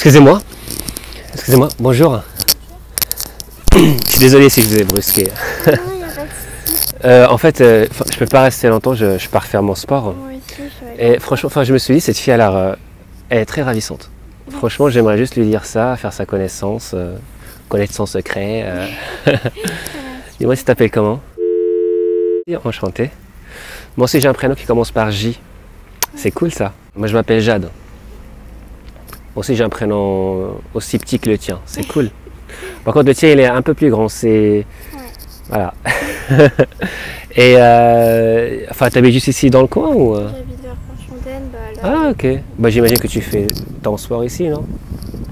Excusez-moi, excusez-moi, bonjour. Je suis désolé si je vous ai brusqué. Non, il n'y a pas de souci. En fait, je peux pas rester longtemps, je pars faire mon sport. Moi aussi, je vais Et aller. franchement, je me suis dit, cette fille, elle est très ravissante. Franchement, j'aimerais juste lui dire ça, faire sa connaissance, connaître son secret. Dis-moi si tu t'appelles comment? Enchanté. Moi aussi, j'ai un prénom qui commence par J. C'est cool ça. Moi, je m'appelle Jade. Moi aussi, j'ai un prénom aussi petit que le tien. C'est cool. Par contre, le tien, il est un peu plus grand. C'est. Ouais. Voilà. Et enfin, t'habites juste ici dans le coin ou J'habite vers Franche-Fontaine. Ah, ok. Bah, j'imagine que tu fais ton sport ici, non?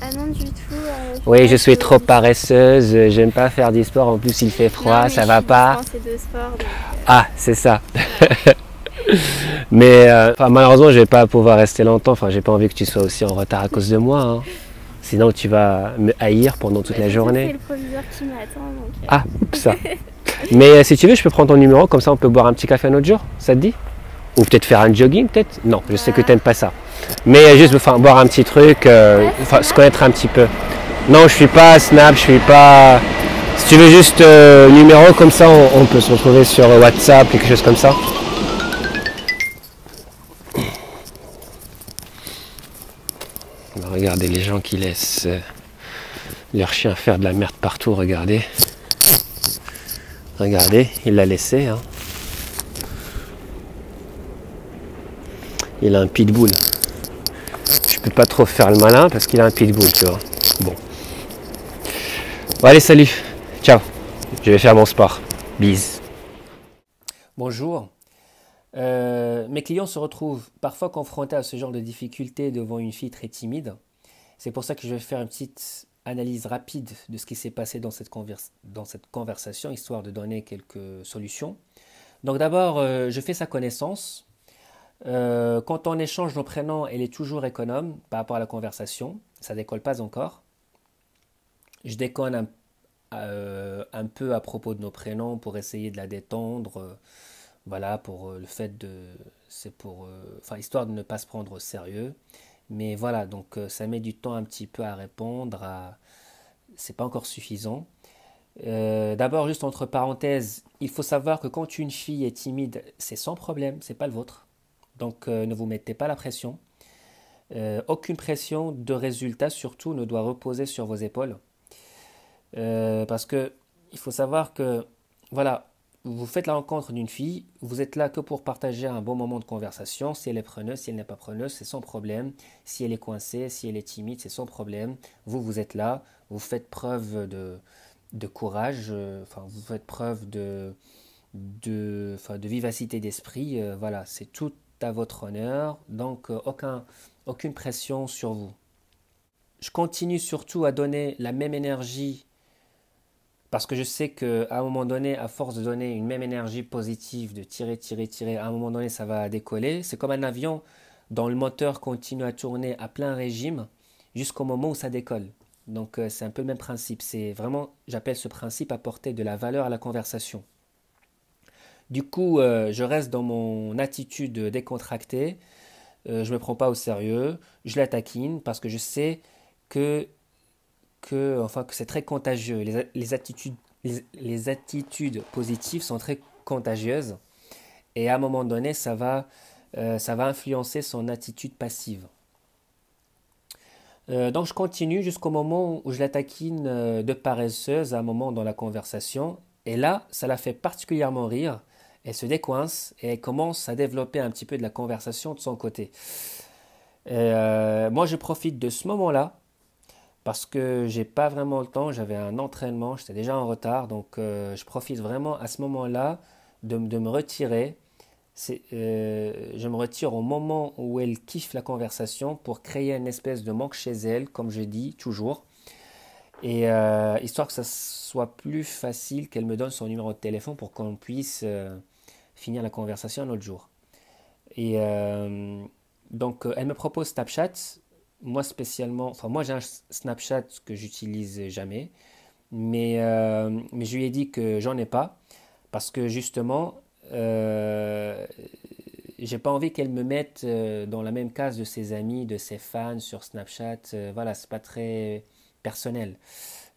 Ah non, du tout. Oui, je suis trop paresseuse. J'aime pas faire du sport. En plus, il fait froid, Non, ça mais va je suis pas. dispensée de sport. Donc, Ah, c'est ça. Mais enfin, malheureusement, je vais pas pouvoir rester longtemps. Enfin, j'ai pas envie que tu sois aussi en retard à cause de moi, hein. Sinon, tu vas me haïr pendant toute la C'est journée. le proviseur qui m'attend. Donc, Ah, ça. Mais si tu veux, je peux prendre ton numéro, comme ça on peut boire un petit café un autre jour, ça te dit? Ou peut-être faire un jogging, peut-être? Non, je sais que t'aimes pas ça. Mais juste enfin, boire un petit truc, enfin, se connaître un petit peu. Non, je suis pas Snap, je suis pas... Si tu veux juste numéro, comme ça on peut se retrouver sur WhatsApp, quelque chose comme ça. Regardez les gens qui laissent leur chien faire de la merde partout, regardez. Regardez, il l'a laissé, hein. Il a un pitbull. Je peux pas trop faire le malin parce qu'il a un pitbull, tu vois. Bon. Bon, allez, salut. Ciao. Je vais faire mon sport. Bise. Bonjour. Mes clients se retrouvent parfois confrontés à ce genre de difficultés devant une fille très timide. C'est pour ça que je vais faire une petite analyse rapide de ce qui s'est passé dans cette conversation, histoire de donner quelques solutions. Donc d'abord, je fais sa connaissance. Quand on échange nos prénoms, elle est toujours économe par rapport à la conversation. Ça décolle pas encore. Je déconne un peu à propos de nos prénoms pour essayer de la détendre. Voilà, pour le fait de... C'est pour... Enfin, histoire de ne pas se prendre au sérieux. Mais voilà, donc ça met du temps un petit peu à répondre. C'est pas encore suffisant. D'abord, juste entre parenthèses, il faut savoir que quand une fille est timide, c'est son problème, c'est pas le vôtre. Donc ne vous mettez pas la pression. Aucune pression de résultat surtout ne doit reposer sur vos épaules. Parce que il faut savoir que voilà, vous faites la rencontre d'une fille, vous êtes là que pour partager un bon moment de conversation. Si elle est preneuse, si elle n'est pas preneuse, c'est son problème. Si elle est coincée, si elle est timide, c'est son problème. Vous, vous êtes là, vous faites preuve de courage, enfin, vous faites preuve enfin, de vivacité d'esprit. Voilà, c'est tout à votre honneur, donc aucune pression sur vous. Je continue surtout à donner la même énergie parce que je sais qu'à un moment donné, à force de donner une même énergie positive, de tirer, à un moment donné, ça va décoller. C'est comme un avion dont le moteur continue à tourner à plein régime jusqu'au moment où ça décolle. Donc c'est un peu le même principe. C'est vraiment, j'appelle ce principe apporter de la valeur à la conversation. Du coup, je reste dans mon attitude décontractée. Je ne me prends pas au sérieux. Je la taquine parce que je sais que enfin, que c'est très contagieux. Les attitudes positives sont très contagieuses et à un moment donné, ça va influencer son attitude passive. Donc je continue jusqu'au moment où je la taquine de paresseuse à un moment dans la conversation et là, ça la fait particulièrement rire. Elle se décoince et elle commence à développer un petit peu de la conversation de son côté. Moi, je profite de ce moment-là parce que j'ai pas vraiment le temps, j'avais un entraînement, j'étais déjà en retard, donc je profite vraiment à ce moment-là de me retirer. Je me retire au moment où elle kiffe la conversation pour créer une espèce de manque chez elle, comme je dis toujours, et histoire que ça soit plus facile qu'elle me donne son numéro de téléphone pour qu'on puisse finir la conversation un autre jour. Et donc elle me propose Snapchat. Moi spécialement, enfin moi j'ai un Snapchat que j'utilise jamais, mais je lui ai dit que j'en ai pas parce que justement j'ai pas envie qu'elle me mette dans la même case de ses amis, de ses fans sur Snapchat. Voilà, c'est pas très personnel.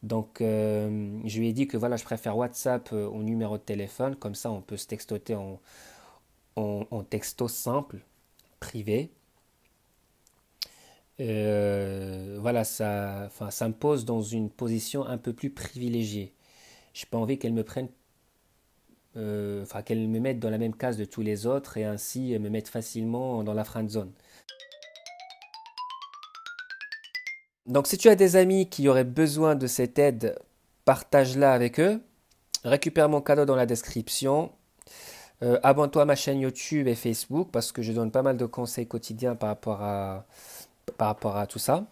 Donc, je lui ai dit que voilà, je préfère WhatsApp au numéro de téléphone. Comme ça, on peut se textoter en texto simple, privé. Voilà, ça, enfin, ça me pose dans une position un peu plus privilégiée. J'ai pas envie qu'elle me prenne, enfin, qu'elle me mette dans la même case de tous les autres et ainsi me mette facilement dans la friend zone. Donc, si tu as des amis qui auraient besoin de cette aide, partage-la avec eux. Récupère mon cadeau dans la description. Abonne-toi à ma chaîne YouTube et Facebook parce que je donne pas mal de conseils quotidiens par rapport à tout ça.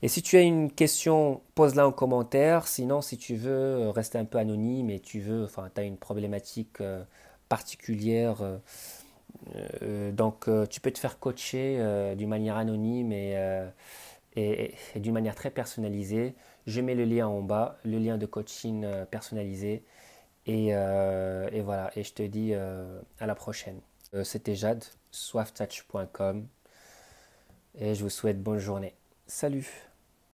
Et si tu as une question, pose-la en commentaire. Sinon, si tu veux rester un peu anonyme et tu veux, enfin, tu as une problématique particulière, tu peux te faire coacher d'une manière anonyme et d'une manière très personnalisée. Je mets le lien en bas, le lien de coaching personnalisé. Et voilà, et je te dis à la prochaine. C'était Jade, soiftouch.com et je vous souhaite bonne journée. Salut!